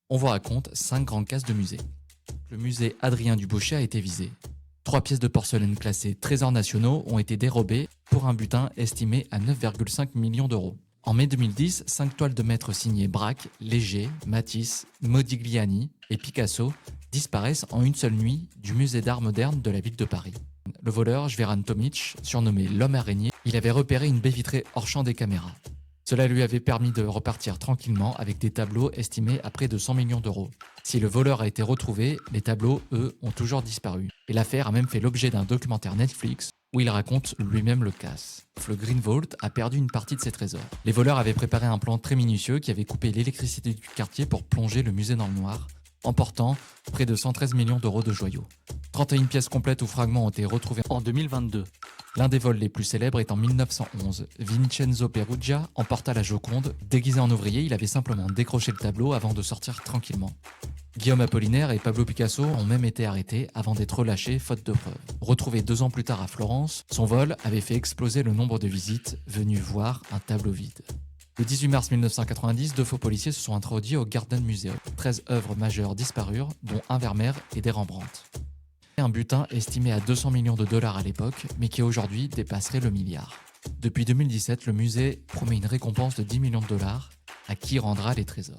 On vous raconte 5 grands cas de musée. Le musée Adrien Dubochet a été visé. 3 pièces de porcelaine classées trésors nationaux ont été dérobées pour un butin estimé à 9,5 millions d'euros. En mai 2010, 5 toiles de maître signées Braque, Léger, Matisse, Modigliani et Picasso disparaissent en une seule nuit du musée d'art moderne de la ville de Paris. Le voleur, Jveran Tomic, surnommé l'homme araignée, il avait repéré une baie vitrée hors champ des caméras. Cela lui avait permis de repartir tranquillement avec des tableaux estimés à près de 100 millions d'euros. Si le voleur a été retrouvé, les tableaux, eux, ont toujours disparu. Et l'affaire a même fait l'objet d'un documentaire Netflix où il raconte lui-même le casse. Le Green Vault a perdu une partie de ses trésors. Les voleurs avaient préparé un plan très minutieux qui avait coupé l'électricité du quartier pour plonger le musée dans le noir, emportant près de 113 millions d'euros de joyaux. 31 pièces complètes ou fragments ont été retrouvés en 2022. L'un des vols les plus célèbres est en 1911. Vincenzo Perugia emporta la Joconde. Déguisé en ouvrier, il avait simplement décroché le tableau avant de sortir tranquillement. Guillaume Apollinaire et Pablo Picasso ont même été arrêtés avant d'être relâchés faute de preuves. Retrouvé 2 ans plus tard à Florence, son vol avait fait exploser le nombre de visites venues voir un tableau vide. Le 18 mars 1990, 2 faux policiers se sont introduits au Garden Museum. 13 œuvres majeures disparurent, dont un Vermeer et des Rembrandt. Un butin estimé à 200 millions de dollars à l'époque, mais qui aujourd'hui dépasserait le milliard. Depuis 2017, le musée promet une récompense de 10 millions de dollars à qui rendra les trésors.